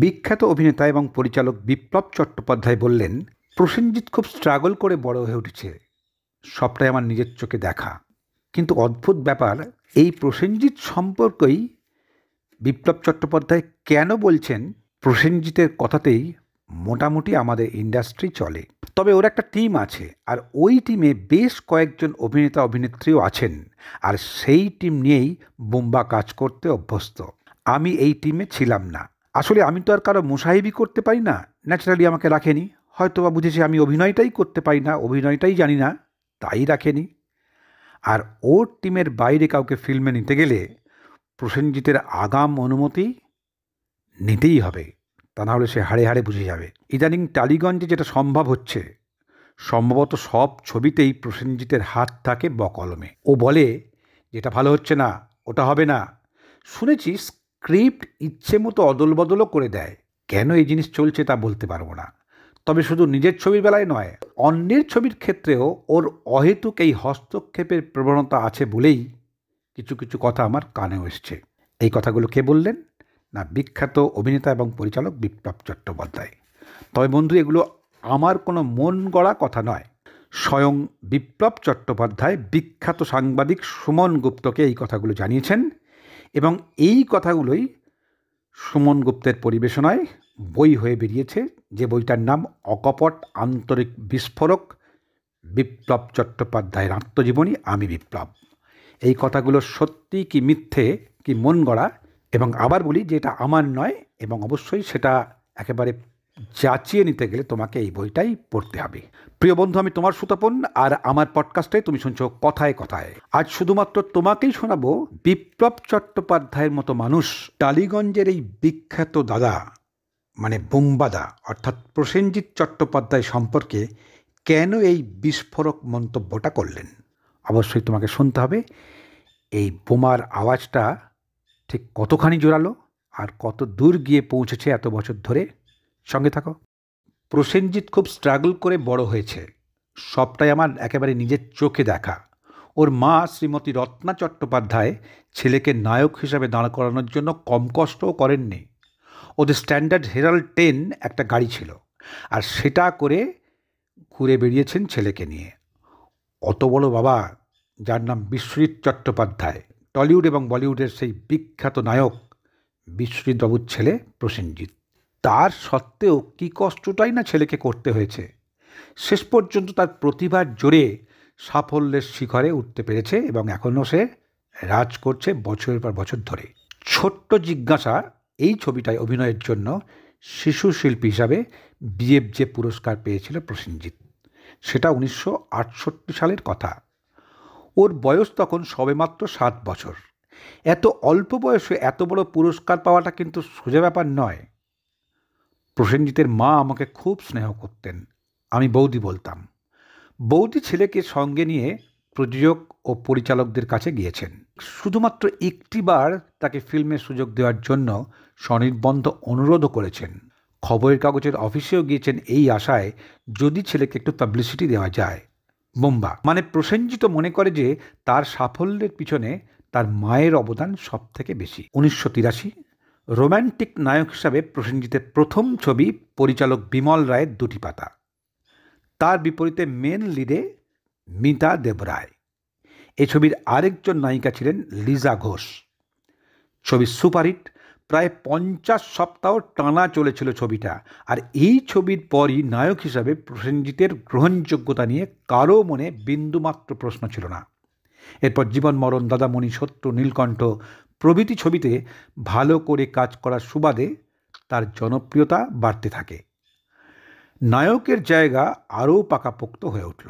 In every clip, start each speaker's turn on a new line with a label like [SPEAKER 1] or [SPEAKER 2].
[SPEAKER 1] বিখ্যাত অভিনেতা এবং পরিচালক বিপ্লব চট্টোপাধ্যায় বললেন, প্রসেনজিৎ খুব স্ট্রাগল করে বড় হয়ে উঠেছে, সবটাই আমার নিজের চোখে দেখা। কিন্তু অদ্ভুত ব্যাপার, এই প্রসেনজিৎ সম্পর্কেই বিপ্লব চট্টোপাধ্যায় কেন বলছেন প্রসেনজিতের কথাতেই মোটামুটি আমাদের ইন্ডাস্ট্রি চলে। তবে ওর একটা টিম আছে, আর ওই টিমে বেশ কয়েকজন অভিনেতা অভিনেত্রীও আছেন, আর সেই টিম নিয়েই বোম্বা কাজ করতে অভ্যস্ত। আমি এই টিমে ছিলাম না। আসলে আমি তো আর কারো মুসাহিবি করতে পারি না, ন্যাচারালি আমাকে রাখেনি। হয়তো বা বুঝেছি আমি অভিনয়টাই করতে পারি না, অভিনয়টাই জানি না, তাই রাখেনি। আর ওর টিমের বাইরে কাউকে ফিল্মে নিতে গেলে প্রসেনজিতের আগাম অনুমতি নিতেই হবে, তা না হলে সে হাড়ে হাড়ে বুঝে যাবে। ইদানিং টালিগঞ্জে যেটা সম্ভব হচ্ছে, সম্ভবত সব ছবিতেই প্রসেনজিতের হাত থাকে বকলমে। ও বলে যেটা ভালো হচ্ছে না, ওটা হবে না। শুনেছি স্ক্রিপ্ট ইচ্ছে মতো অদল বদলও করে দেয়। কেন এই জিনিস চলছে তা বলতে পারবো না। তবে শুধু নিজের ছবির বেলায় নয়, অন্যের ছবির ক্ষেত্রেও ওর অহেতুক এই হস্তক্ষেপের প্রবণতা আছে বলেই কিছু কিছু কথা আমার কানেও এসছে। এই কথাগুলো কে বললেন? না, বিখ্যাত অভিনেতা এবং পরিচালক বিপ্লব চট্টোপাধ্যায়। তবে বন্ধু, এগুলো আমার কোনো মন গড়া কথা নয়। স্বয়ং বিপ্লব চট্টোপাধ্যায় বিখ্যাত সাংবাদিক সুমন গুপ্তকে এই কথাগুলো জানিয়েছেন, এবং এই কথাগুলোই সুমন গুপ্তের পরিবেশনায় বই হয়ে বেরিয়েছে, যে বইটার নাম অকপট আন্তরিক বিস্ফোরক, বিপ্লব চট্টোপাধ্যায়ের আত্মজীবনী আমি বিপ্লব। এই কথাগুলো সত্যি কি মিথ্যে, কি মন গড়া, এবং আবার বলি যে এটা আমার নয়, এবং অবশ্যই সেটা একেবারে যাচিয়ে নিতে গেলে তোমাকে এই বইটাই পড়তে হবে। প্রিয় বন্ধু, আমি তোমার সুতপন, আর আমার পডকাস্টে তুমি শুনছো কথায় কথায়। আজ শুধুমাত্র তোমাকেই শোনাবো বিপ্লব চট্টোপাধ্যায়ের মতো মানুষ টালিগঞ্জের এই বিখ্যাত দাদা, মানে বোম্বাদা অর্থাৎ প্রসেনজিৎ চট্টোপাধ্যায় সম্পর্কে কেন এই বিস্ফোরক মন্তব্যটা করলেন। অবশ্যই তোমাকে শুনতে হবে এই বোমার আওয়াজটা ঠিক কতখানি জোরালো আর কত দূর গিয়ে পৌঁছেছে এত বছর ধরে। সঙ্গে থাকো। প্রসেনজিৎ খুব স্ট্রাগল করে বড় হয়েছে, সবটাই আমার একেবারে নিজের চোখে দেখা। ওর মা শ্রীমতী রত্না চট্টোপাধ্যায় ছেলেকে নায়ক হিসাবে দাঁড় করানোর জন্য কম কষ্টও করেননি। ওদের স্ট্যান্ডার্ড হেরাল্ড 10 একটা গাড়ি ছিল, আর সেটা করে ঘুরে বেরিয়েছেন ছেলেকে নিয়ে। অত বড় বাবা, যার নাম বিশ্বজিৎ চট্টোপাধ্যায়, টলিউড এবং বলিউডের সেই বিখ্যাত নায়ক বিশ্বজিৎ বাবুর ছেলে প্রসেনজিৎ, তার সত্ত্বেও কী কষ্টটাই না ছেলেকে করতে হয়েছে। শেষ পর্যন্ত তার প্রতিভার জোরে সাফল্যের শিখরে উঠতে পেরেছে, এবং এখনও সে রাজ করছে বছরের পর বছর ধরে। ছোট্ট জিজ্ঞাসা এই ছবিটায় অভিনয়ের জন্য শিশু শিল্পী হিসাবে বিএফজে পুরস্কার পেয়েছিল প্রসেনজিৎ। সেটা 1968 সালের কথা। ওর বয়স তখন সবেমাত্র 7 বছর। এত অল্প বয়সে এত বড় পুরস্কার পাওয়াটা কিন্তু সোজা ব্যাপার নয়। প্রসেনজিতের মা আমাকে খুব স্নেহ করতেন, আমি বৌদি বলতাম। বৌদি ছেলেকে সঙ্গে নিয়ে প্রযোজক ও পরিচালকদের কাছে গিয়েছেন, শুধুমাত্র একটিবার তাকে ফিল্মের সুযোগ দেওয়ার জন্য স্বনির্বন্ধ অনুরোধও করেছেন। খবরের কাগজের অফিসেও গিয়েছেন এই আশায় যদি ছেলেকে একটু পাবলিসিটি দেওয়া যায়। বোম্বা মানে প্রসেনজিৎ মনে করে যে তার সাফল্যের পিছনে তার মায়ের অবদান সব থেকে বেশি। 1983 রোম্যান্টিক নায়ক হিসাবে প্রসেনজিতের প্রথম ছবি পরিচালক বিমল রায়ের দুটি পাতা। তার বিপরীতে মেন লিডে মিতা দেবরায়। এই ছবির আরেকজন নায়িকা ছিলেন লিজা ঘোষ। ছবি সুপারহিট, প্রায় 50 সপ্তাহ টানা চলেছিল ছবিটা। আর এই ছবির পরই নায়ক হিসাবে প্রসেনজিতের গ্রহণযোগ্যতা নিয়ে কারও মনে বিন্দুমাত্র প্রশ্ন ছিল না। এরপর জীবন মরণ, দাদামণি, শত্রু, নীলকণ্ঠ প্রভৃতি ছবিতে ভালো করে কাজ করার সুবাদে তার জনপ্রিয়তা বাড়তে থাকে। নায়কের জায়গা আরও পাকাপোক্ত হয়ে উঠল।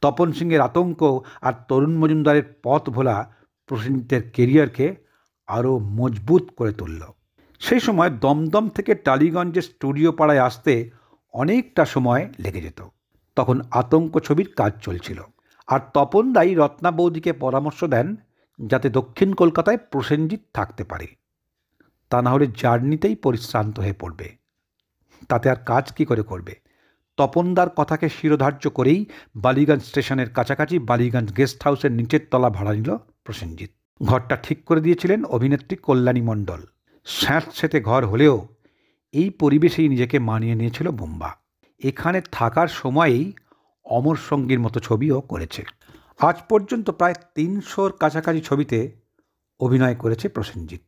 [SPEAKER 1] তপন সিংয়ের আতঙ্ক আর তরুণ মজুমদারের পথ ভোলা প্রসেনজিতের কেরিয়ারকে আরও মজবুত করে তুলল। সেই সময় দমদম থেকে টালিগঞ্জের স্টুডিও পাড়ায় আসতে অনেকটা সময় লেগে যেত। তখন আতঙ্ক ছবির কাজ চলছিল, আর তপন দাই রত্না বৌদিকে পরামর্শ দেন যাতে দক্ষিণ কলকাতায় প্রসেনজিৎ থাকতে পারে, তা না হলে জার্নিতেই পরিশ্রান্ত হয়ে পড়বে। তাতে আর কাজ কি করে করবে? তপনদার কথাকে শিরোধার্য করেই বালিগঞ্জ স্টেশনের কাছাকাছি বালিগঞ্জ গেস্ট হাউসের নিচের তলা ভাড়া নিল প্রসেনজিৎ। ঘরটা ঠিক করে দিয়েছিলেন অভিনেত্রী কল্যাণী মণ্ডল। স্যাঁতস্যাঁতে ঘর হলেও এই পরিবেশেই নিজেকে মানিয়ে নিয়েছিল বুম্বা। এখানে থাকার সময়েই অমর সঙ্গীর মতো ছবিও করেছে। আজ পর্যন্ত প্রায় ৩০০-র কাছাকাছি ছবিতে অভিনয় করেছে প্রসেনজিৎ।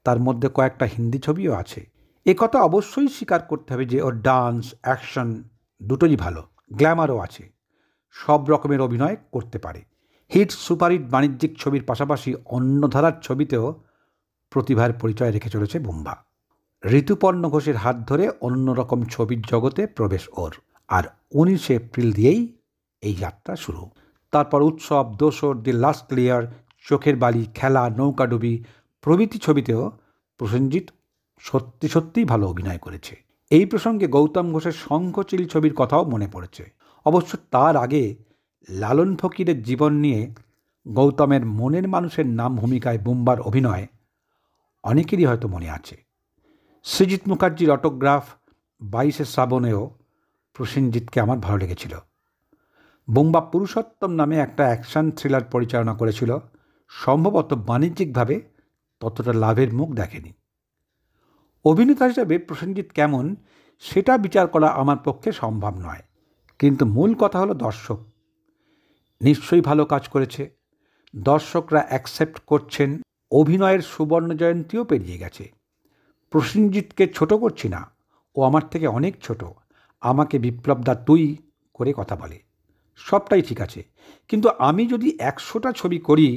[SPEAKER 1] তার মধ্যে কয়েকটা হিন্দি ছবিও আছে। একথা অবশ্যই স্বীকার করতে হবে যে ওর ডান্স, অ্যাকশন দুটোই ভালো, গ্ল্যামারও আছে, সব রকমের অভিনয় করতে পারে। হিট সুপারহিট বাণিজ্যিক ছবির পাশাপাশি অন্য ধারার ছবিতেও প্রতিভার পরিচয় রেখে চলেছে বুম্বা। ঋতুপর্ণ ঘোষের হাত ধরে অন্যরকম ছবির জগতে প্রবেশ ওর, আর 19 এপ্রিল দিয়েই এই যাত্রা শুরু। তারপর উৎসব, দোসর, দি লাস্ট লেয়ার, চোখের বালি, খেলা, নৌকাডুবি প্রভৃতি ছবিতেও প্রসেনজিৎ সত্যি সত্যিই ভালো অভিনয় করেছে। এই প্রসঙ্গে গৌতম ঘোষের শঙ্খচিল ছবির কথাও মনে পড়েছে। অবশ্য তার আগে লালন ফকিরের জীবন নিয়ে গৌতমের মনের মানুষের নাম ভূমিকায় বুম্বার অভিনয় অনেকেরই হয়তো মনে আছে। সৃজিত মুখার্জির অটোগ্রাফ 22শে শ্রাবণেও প্রসেনজিৎকে আমার ভালো লেগেছিল। বুম্বা পুরুষোত্তম নামে একটা অ্যাকশন থ্রিলার পরিচালনা করেছিল, সম্ভবত বাণিজ্যিকভাবে ততটা লাভের মুখ দেখেনি। অভিনেতা হিসেবে প্রসেনজিৎ কেমন সেটা বিচার করা আমার পক্ষে সম্ভব নয়, কিন্তু মূল কথা হলো দর্শক নিশ্চয়ই ভালো কাজ করেছে, দর্শকরা অ্যাকসেপ্ট করছেন। অভিনয়ের সুবর্ণ জয়ন্তীও পেরিয়ে গেছে। প্রসেনজিৎকে ছোট করছি না, ও আমার থেকে অনেক ছোট। আমাকে বিপ্লবদা তুই করে কথা বলে, সবটাই ঠিক আছে, কিন্তু আমি যদি 100টা ছবি করি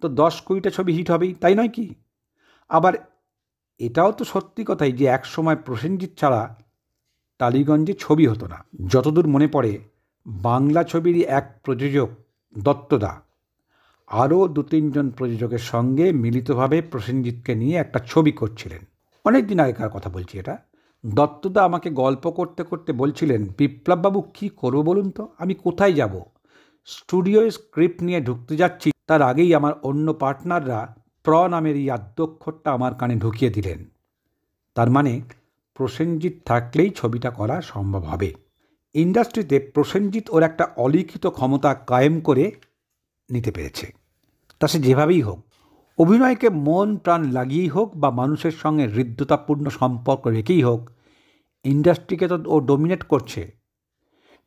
[SPEAKER 1] তো 10-20টা ছবি হিট হবেই, তাই নয় কি? আবার এটাও তো সত্যি কথাই যে একসময় প্রসেনজিৎ ছাড়া টালিগঞ্জে ছবি হতো না। যতদূর মনে পড়ে, বাংলা ছবিরই এক প্রযোজক দত্তদা আরও 2-3 জন প্রযোজকের সঙ্গে মিলিতভাবে প্রসেনজিৎকে নিয়ে একটা ছবি করছিলেন। অনেক দিন আগেকার কথা বলছি এটা। দত্তদা আমাকে গল্প করতে করতে বলছিলেন, বিপ্লববাবু কী করবো বলুন তো, আমি কোথায় যাব? স্টুডিওয় স্ক্রিপ্ট নিয়ে ঢুকতে যাচ্ছি, তার আগেই আমার অন্য পার্টনাররা নামের এই আদ্যক্ষরটা আমার কানে ঢুকিয়ে দিলেন। তার মানে প্রসেনজিৎ থাকলেই ছবিটা করা সম্ভব হবে। ইন্ডাস্ট্রিতে প্রসেনজিৎ ওর একটা অলিখিত ক্ষমতা কায়েম করে নিতে পেরেছে। তা সে যেভাবেই হোক, অভিনয়কে মন প্রাণ লাগিয়েই হোক বা মানুষের সঙ্গে হৃদ্যতাপূর্ণ সম্পর্ক রেখেই হোক, ইন্ডাস্ট্রিকে তো ও ডোমিনেট করছে,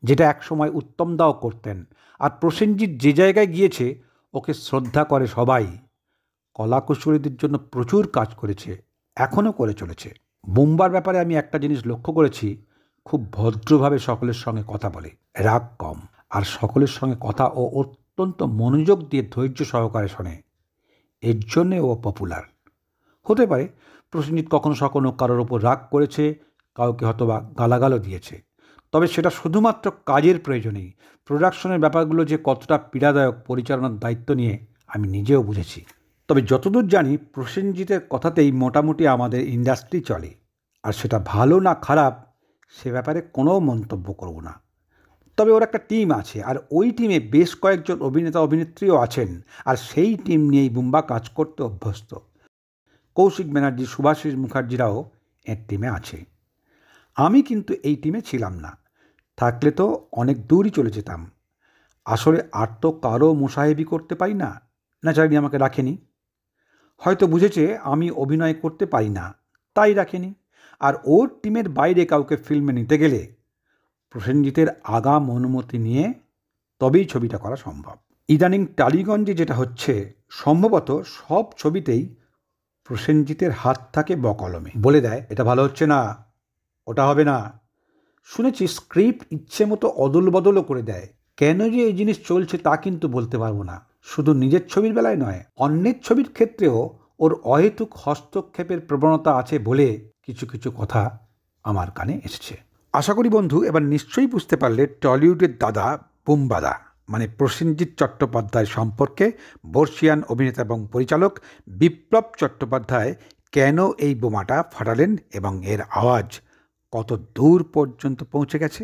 [SPEAKER 1] যেটা একসময় উত্তমদাও করতেন। আর প্রসেনজিৎ যে জায়গায় গিয়েছে ওকে শ্রদ্ধা করে সবাই। কলাকুশলীদের জন্য প্রচুর কাজ করেছে, এখনও করে চলেছে। বুম্বার ব্যাপারে আমি একটা জিনিস লক্ষ্য করেছি, খুব ভদ্রভাবে সকলের সঙ্গে কথা বলে, রাগ কম, আর সকলের সঙ্গে কথা ও অত্যন্ত মনোযোগ দিয়ে ধৈর্য সহকারে শোনে। এর জন্যে ও পপুলার। হতে পারে প্রসেনজিৎ কখনো কখনো কারোর ওপর রাগ করেছে, কাউকে হয়তোবা গালাগালও দিয়েছে, তবে সেটা শুধুমাত্র কাজের প্রয়োজনেই। প্রোডাকশনের ব্যাপারগুলো যে কতটা পীড়াদায়ক পরিচালনার দায়িত্ব নিয়ে আমি নিজেও বুঝেছি। তবে যতদূর জানি প্রসেনজিতের কথাতেই মোটামুটি আমাদের ইন্ডাস্ট্রি চলে, আর সেটা ভালো না খারাপ সে ব্যাপারে কোনো মন্তব্য করব না। তবে ওর একটা টিম আছে, আর ওই টিমে বেশ কয়েকজন অভিনেতা অভিনেত্রীও আছেন, আর সেই টিম নিয়েই বুম্বা কাজ করতে অভ্যস্ত। কৌশিক ব্যানার্জি, শুভাশিস মুখার্জিরাও এর টিমে আছে। আমি কিন্তু এই টিমে ছিলাম না, থাকলে তো অনেক দূরই চলে যেতাম। আসলে আর তো কারো মুসাহেবি করতে পারি না, ন্যাচারালি আমাকে রাখেনি। হয়তো বুঝেছে আমি অভিনয় করতে পারি না, তাই রাখেনি। আর ওর টিমের বাইরে কাউকে ফিল্মে নিতে গেলে প্রসেনজিতের আগাম অনুমতি নিয়ে তবেই ছবিটা করা সম্ভব। ইদানিং টালিগঞ্জে যেটা হচ্ছে, সম্ভবত সব ছবিতেই প্রসেনজিতের হাত থাকে বকলমে, বলে দেয় এটা ভালো হচ্ছে না, ওটা হবে না। শুনেছি স্ক্রিপ্ট ইচ্ছে মতো অদল বদলও করে দেয়। কেন যে এই জিনিস চলছে তা কিন্তু বলতে পারবো না। শুধু নিজের ছবির বেলায় নয়, অন্যের ছবির ক্ষেত্রেও ওর অহেতুক হস্তক্ষেপের প্রবণতা আছে বলে কিছু কিছু কথা আমার কানে এসেছে। আশা করি বন্ধু এবার নিশ্চয়ই বুঝতে পারলে টলিউডের দাদা বুম্বাদা মানে প্রসেনজিৎ চট্টোপাধ্যায় সম্পর্কে বর্ষিয়ান অভিনেতা এবং পরিচালক বিপ্লব চট্টোপাধ্যায় কেন এই বোমাটা ফাটালেন এবং এর আওয়াজ কত দূর পর্যন্ত পৌঁছে গেছে।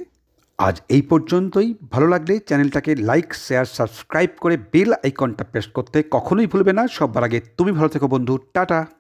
[SPEAKER 1] আজ এই পর্যন্তই। ভালো লাগলে চ্যানেলটাকে লাইক, শেয়ার, সাবস্ক্রাইব করে বেল আইকনটা প্রেস করতে কখনোই ভুলবে না। সবার আগে তুমি ভালো থেকো বন্ধু, টাটা।